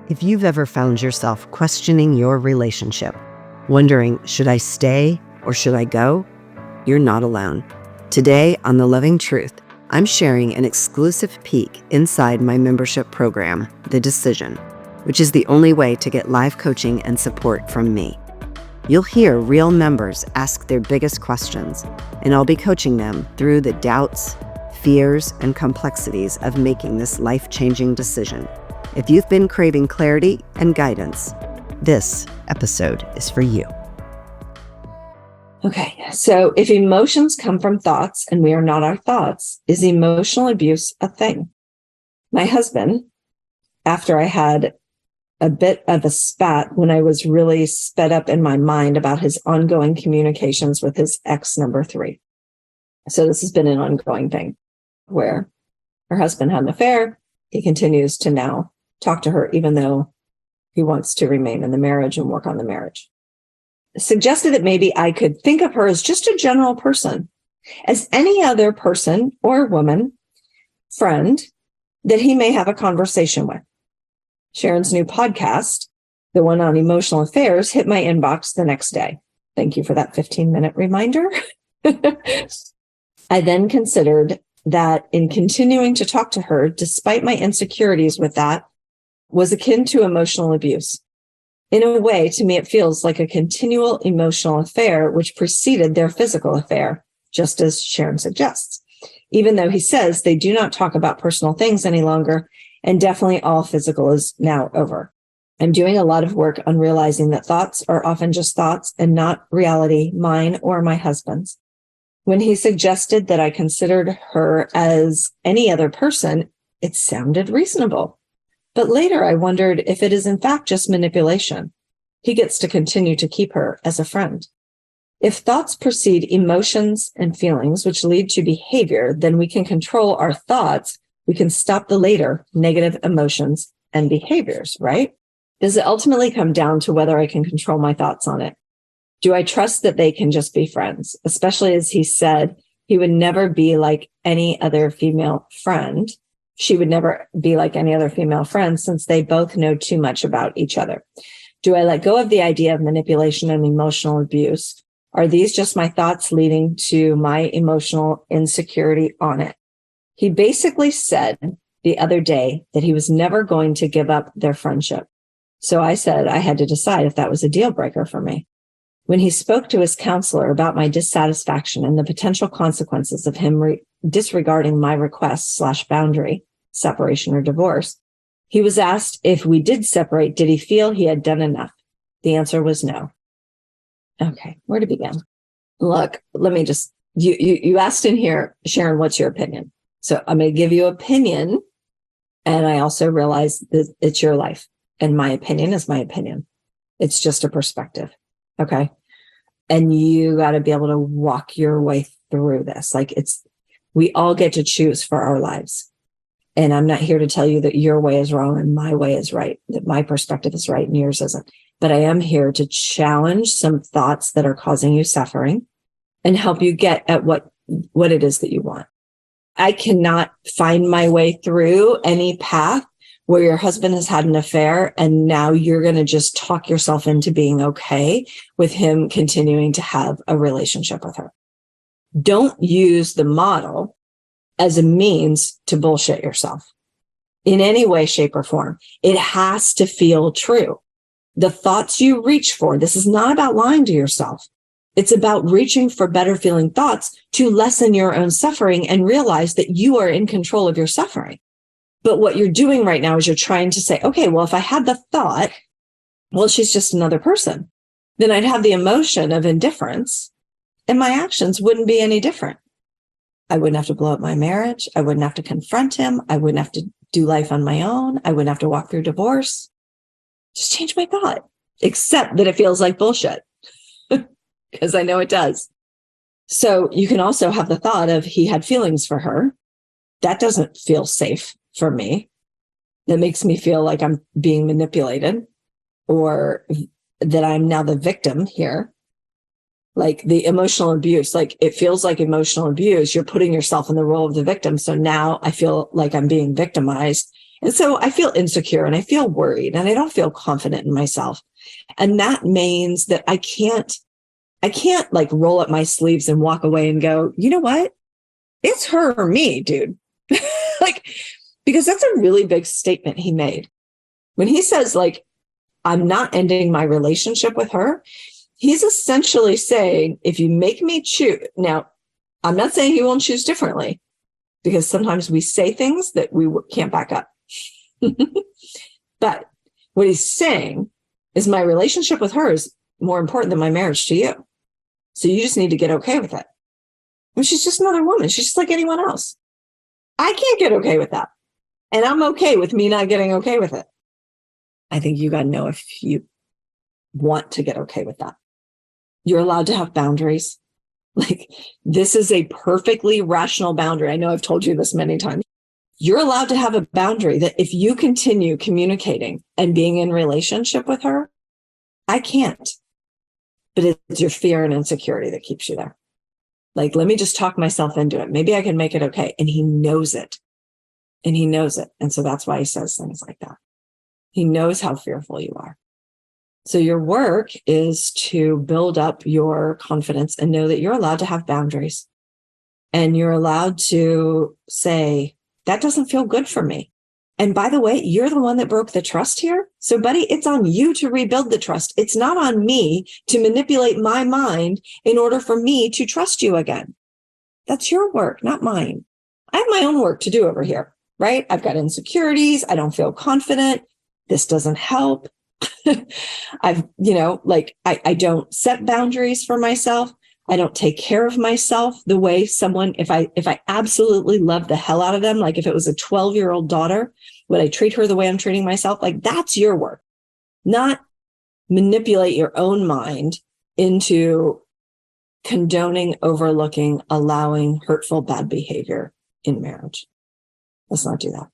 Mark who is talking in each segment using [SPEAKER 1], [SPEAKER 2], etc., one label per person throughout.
[SPEAKER 1] If you've ever found yourself questioning your relationship, wondering, should I stay or should I go? You're not alone. Today on The Loving Truth, I'm sharing an exclusive peek inside my membership program, The Decision, which is the only way to get live coaching and support from me. You'll hear real members ask their biggest questions, and I'll be coaching them through the doubts, fears, and complexities of making this life-changing decision. If you've been craving clarity and guidance, this episode is for you.
[SPEAKER 2] Okay, so if emotions come from thoughts and we are not our thoughts, is emotional abuse a thing? My husband, after I had a bit of a spat when I was really sped up in my mind about his ongoing communications with his ex number 3. So this has been an ongoing thing where her husband had an affair. He continues to now talk to her, even though he wants to remain in the marriage and work on the marriage. Suggested that maybe I could think of her as just a general person, as any other person or woman, friend, that he may have a conversation with. Sharon's new podcast, the one on emotional affairs, hit my inbox the next day. Thank you for that 15-minute reminder. I then considered that in continuing to talk to her, despite my insecurities with that, was akin to emotional abuse. In a way, to me, it feels like a continual emotional affair which preceded their physical affair, just as Sharon suggests. Even though he says they do not talk about personal things any longer, and definitely all physical is now over. I'm doing a lot of work on realizing that thoughts are often just thoughts and not reality, mine or my husband's. When he suggested that I considered her as any other person, it sounded reasonable. But later I wondered if it is in fact just manipulation. He gets to continue to keep her as a friend. If thoughts precede emotions and feelings which lead to behavior, then we can control our thoughts. We can stop the later negative emotions and behaviors, right? Does it ultimately come down to whether I can control my thoughts on it? Do I trust that they can just be friends? Especially as he said, he would never be like any other female friend. She would never be like any other female friend since they both know too much about each other. Do I let go of the idea of manipulation and emotional abuse? Are these just my thoughts leading to my emotional insecurity on it? He basically said the other day that he was never going to give up their friendship. So I said I had to decide if that was a deal breaker for me. When he spoke to his counselor about my dissatisfaction and the potential consequences of him disregarding my request/boundary, separation or divorce, he was asked if we did separate, did he feel he had done enough? The answer was no. Okay, where to begin? Look, let me just, you asked in here, Sharon, what's your opinion? So I'm going to give you opinion. And I also realize that it's your life. And my opinion is my opinion. It's just a perspective. Okay. And you got to be able to walk your way through this. We all get to choose for our lives. And I'm not here to tell you that your way is wrong and my way is right, that my perspective is right and yours isn't. But I am here to challenge some thoughts that are causing you suffering and help you get at what it is that you want. I cannot find my way through any path where your husband has had an affair and now you're going to just talk yourself into being okay with him continuing to have a relationship with her. Don't use the model as a means to bullshit yourself in any way, shape, or form. It has to feel true. The thoughts you reach for, this is not about lying to yourself. It's about reaching for better feeling thoughts to lessen your own suffering and realize that you are in control of your suffering. But what you're doing right now is you're trying to say, okay, well, if I had the thought, well, she's just another person, then I'd have the emotion of indifference and my actions wouldn't be any different. I wouldn't have to blow up my marriage. I wouldn't have to confront him. I wouldn't have to do life on my own. I wouldn't have to walk through divorce. Just change my thought, except that it feels like bullshit because I know it does. So you can also have the thought of he had feelings for her. That doesn't feel safe for me. That makes me feel like I'm being manipulated or that I'm now the victim here. Like the emotional abuse, like it feels like emotional abuse. You're putting yourself in the role of the victim. So now I feel like I'm being victimized And so I feel insecure and I feel worried and I don't feel confident in myself. And that means that I can't like roll up my sleeves and walk away and go, you know what? It's her or me, dude. Like, because that's a really big statement he made. When he says, like, I'm not ending my relationship with her, he's essentially saying, if you make me choose, now, I'm not saying he won't choose differently, because sometimes we say things that we can't back up. But what he's saying is my relationship with her is more important than my marriage to you. So you just need to get okay with it. And she's just another woman. She's just like anyone else. I can't get okay with that. And I'm okay with me not getting okay with it. I think you got to know if you want to get okay with that. You're allowed to have boundaries. Like, this is a perfectly rational boundary. I know I've told you this many times. You're allowed to have a boundary that if you continue communicating and being in relationship with her, I can't. But it's your fear and insecurity that keeps you there. Like, let me just talk myself into it. Maybe I can make it okay. And he knows it. And he knows it. And so that's why he says things like that. He knows how fearful you are. So your work is to build up your confidence and know that you're allowed to have boundaries. And you're allowed to say, that doesn't feel good for me. And by the way, you're the one that broke the trust here. So buddy, it's on you to rebuild the trust. It's not on me to manipulate my mind in order for me to trust you again. That's your work, not mine. I have my own work to do over here, right? I've got insecurities. I don't feel confident. This doesn't help. I don't set boundaries for myself. I don't take care of myself the way someone, if I absolutely love the hell out of them, like if it was a 12-year-old daughter, would I treat her the way I'm treating myself? Like, that's your work, not manipulate your own mind into condoning, overlooking, allowing hurtful, bad behavior in marriage. Let's not do that.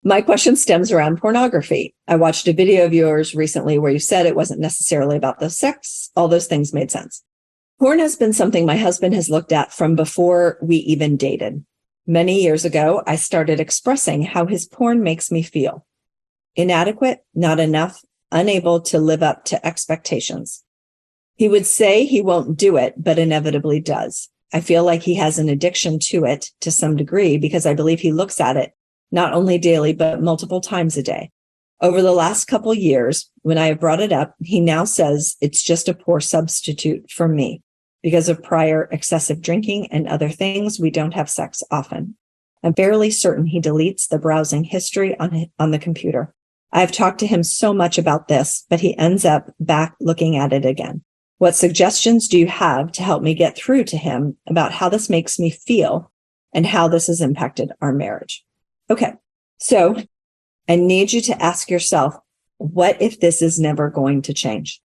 [SPEAKER 2] My question stems around pornography. I watched a video of yours recently where you said it wasn't necessarily about the sex. All those things made sense. Porn has been something my husband has looked at from before we even dated. Many years ago, I started expressing how his porn makes me feel. Inadequate, not enough, unable to live up to expectations. He would say he won't do it, but inevitably does. I feel like he has an addiction to it to some degree because I believe he looks at it not only daily, but multiple times a day. Over the last couple years, when I have brought it up, he now says it's just a poor substitute for me. Because of prior excessive drinking and other things, we don't have sex often. I'm fairly certain he deletes the browsing history on the computer. I've talked to him so much about this, but he ends up back looking at it again. What suggestions do you have to help me get through to him about how this makes me feel and how this has impacted our marriage? Okay, so I need you to ask yourself, what if this is never going to change?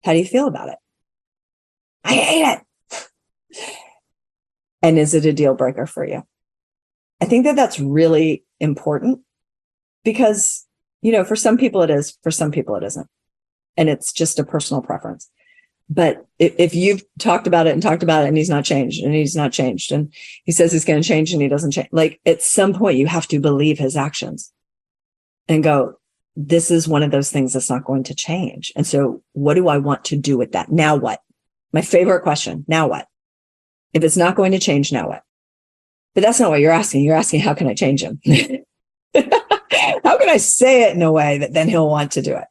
[SPEAKER 2] How do you feel about it? I hate it. And is it a deal breaker for you? I think that that's really important because, for some people it is, for some people it isn't. And it's just a personal preference. But if you've talked about it and he's not changed and he says he's going to change and he doesn't change, like at some point you have to believe his actions and go, this is one of those things that's not going to change. And so what do I want to do with that? Now what? My favorite question. Now what? If it's not going to change, now what? But that's not what you're asking. You're asking, how can I change him? How can I say it in a way that then he'll want to do it?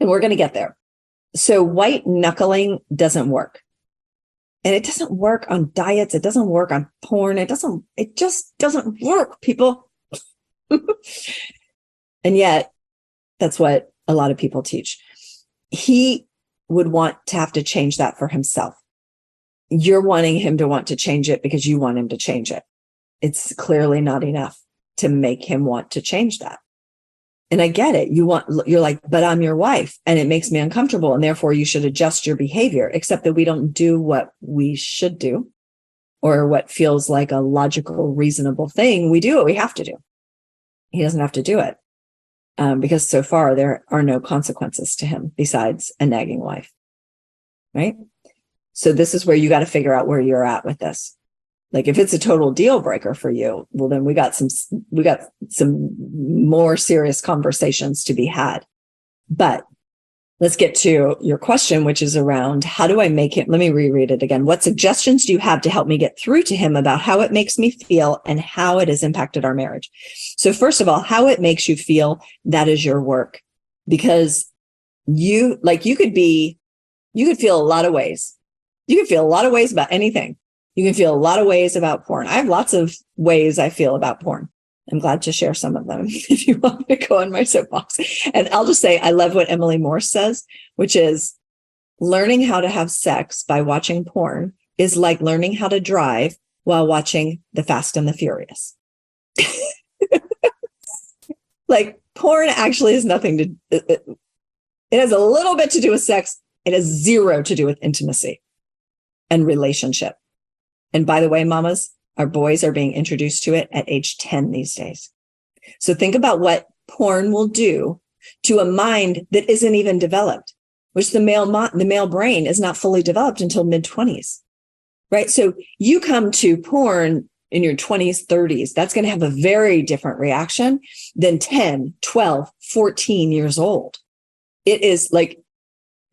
[SPEAKER 2] And we're going to get there. So white knuckling doesn't work. And it doesn't work on diets. It doesn't work on porn. It just doesn't work, people. And yet that's what a lot of people teach. He would want to have to change that for himself. You're wanting him to want to change it because you want him to change it. It's clearly not enough to make him want to change that. And I get it. You're like, but I'm your wife and it makes me uncomfortable. And therefore you should adjust your behavior, except that we don't do what we should do or what feels like a logical, reasonable thing. We do what we have to do. He doesn't have to do it because so far there are no consequences to him besides a nagging wife. Right. So this is where you got to figure out where you're at with this. Like if it's a total deal breaker for you, well, then we got some more serious conversations to be had. But let's get to your question, which is around how do I make it? Let me reread it again. What suggestions do you have to help me get through to him about how it makes me feel and how it has impacted our marriage? So first of all, how it makes you feel, that is your work, because you could feel a lot of ways. You can feel a lot of ways about anything. You can feel a lot of ways about porn. I have lots of ways I feel about porn. I'm glad to share some of them if you want me to go on my soapbox. And I'll just say, I love what Emily Morse says, which is learning how to have sex by watching porn is like learning how to drive while watching The Fast and the Furious. Like porn actually has nothing to, it has a little bit to do with sex. It has zero to do with intimacy and relationship. And by the way, mamas, our boys are being introduced to it at age 10 these days. So think about what porn will do to a mind that isn't even developed, which the male brain is not fully developed until mid-20s, right? So you come to porn in your 20s, 30s, that's going to have a very different reaction than 10, 12, 14 years old. It is like,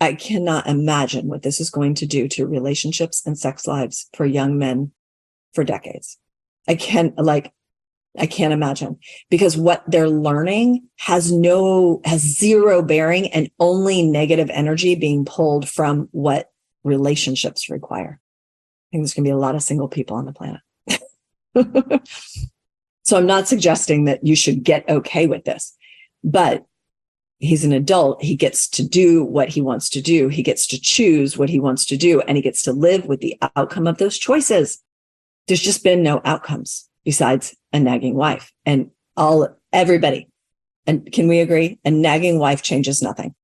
[SPEAKER 2] I cannot imagine what this is going to do to relationships and sex lives for young men for decades. I can't imagine, because what they're learning has zero bearing and only negative energy being pulled from what relationships require. I think there's going to be a lot of single people on the planet. So I'm not suggesting that you should get okay with this, but he's an adult. He gets to do what he wants to do. He gets to choose what he wants to do, and he gets to live with the outcome of those choices. There's just been no outcomes besides a nagging wife and everybody. And can we agree? A nagging wife changes nothing.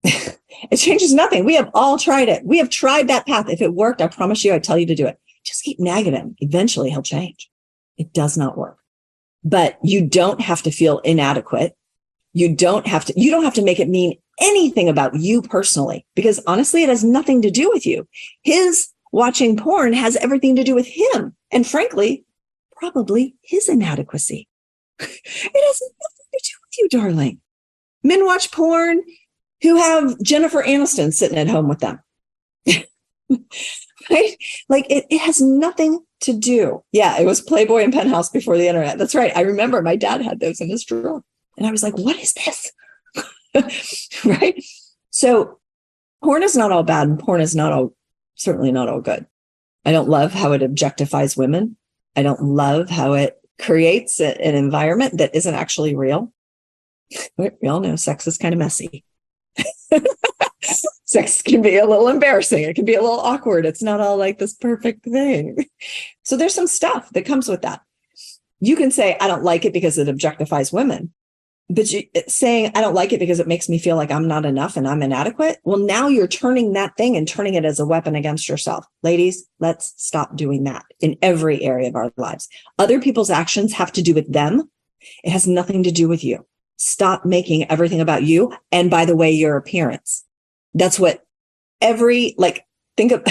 [SPEAKER 2] It changes nothing. We have all tried it. We have tried that path. If it worked, I promise you, I tell you to do it. Just keep nagging him. Eventually he'll change. It does not work. But you don't have to feel inadequate. You don't have to make it mean anything about you personally, because honestly, it has nothing to do with you. His watching porn has everything to do with him. And frankly, probably his inadequacy. It has nothing to do with you, darling. Men watch porn who have Jennifer Aniston sitting at home with them. Right? Like it has nothing to do. Yeah, it was Playboy and Penthouse before the internet. That's right. I remember my dad had those in his drawer. And I was like, what is this? Right? So porn is not all bad, and porn is certainly not all good. I don't love how it objectifies women. I don't love how it creates an environment that isn't actually real. We all know sex is kind of messy. Sex can be a little embarrassing. It can be a little awkward. It's not all like this perfect thing. So there's some stuff that comes with that. You can say, I don't like it because it objectifies women. But saying, I don't like it because it makes me feel like I'm not enough and I'm inadequate. Well, now you're turning that thing and turning it as a weapon against yourself. Ladies, let's stop doing that in every area of our lives. Other people's actions have to do with them. It has nothing to do with you. Stop making everything about you. And by the way, your appearance. That's what think of,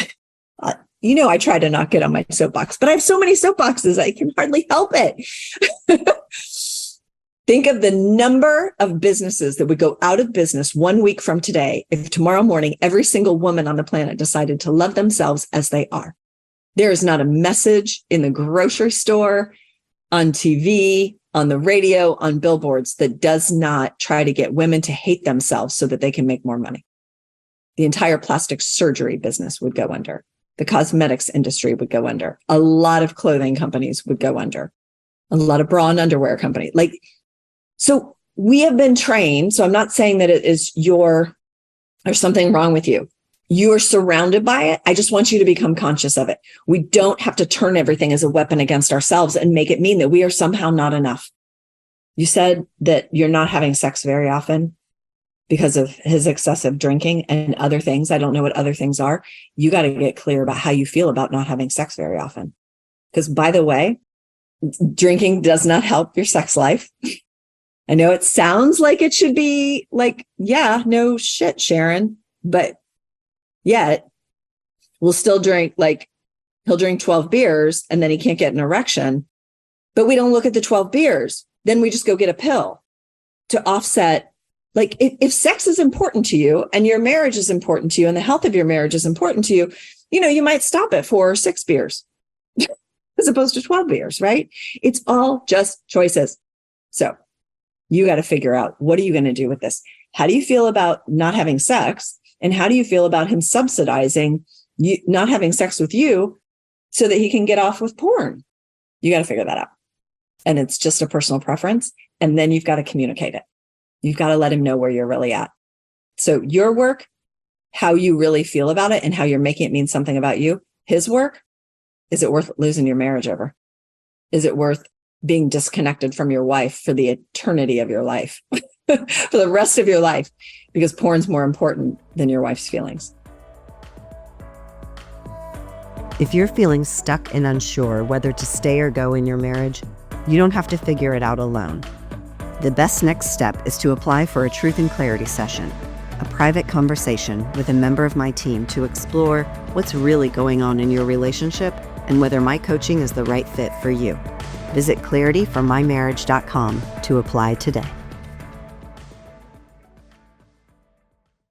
[SPEAKER 2] I try to not get on my soapbox, but I have so many soapboxes, I can hardly help it. Think of the number of businesses that would go out of business 1 week from today if tomorrow morning every single woman on the planet decided to love themselves as they are. There is not a message in the grocery store, on TV, on the radio, on billboards that does not try to get women to hate themselves so that they can make more money. The entire plastic surgery business would go under. The cosmetics industry would go under. A lot of clothing companies would go under. A lot of bra and underwear companies. So we have been trained. So I'm not saying that it is there's something wrong with you. You're surrounded by it. I just want you to become conscious of it. We don't have to turn everything as a weapon against ourselves and make it mean that we are somehow not enough. You said that you're not having sex very often because of his excessive drinking and other things. I don't know what other things are. You got to get clear about how you feel about not having sex very often. Because by the way, drinking does not help your sex life. I know it sounds like it should be like, yeah, no shit, Sharon, but yet we'll still drink like He'll drink 12 beers and then he can't get an erection, but we don't look at the 12 beers. Then we just go get a pill to offset. Like if sex is important to you and your marriage is important to you and the health of your marriage is important to you, you might stop at 4 or 6 beers as opposed to 12 beers, right? It's all just choices. So you got to figure out, what are you going to do with this? How do you feel about not having sex? And how do you feel about him subsidizing you not having sex with you so that he can get off with porn? You got to figure that out. And it's just a personal preference. And then you've got to communicate it. You've got to let him know where you're really at. So your work, how you really feel about it and how you're making it mean something about you. His work, is it worth losing your marriage over? Is it worth being disconnected from your wife for the eternity of your life, for the rest of your life, because porn's more important than your wife's feelings?
[SPEAKER 1] If you're feeling stuck and unsure whether to stay or go in your marriage, you don't have to figure it out alone. The best next step is to apply for a Truth and Clarity session, a private conversation with a member of my team to explore what's really going on in your relationship and whether my coaching is the right fit for you. Visit clarityformymarriage.com to apply today.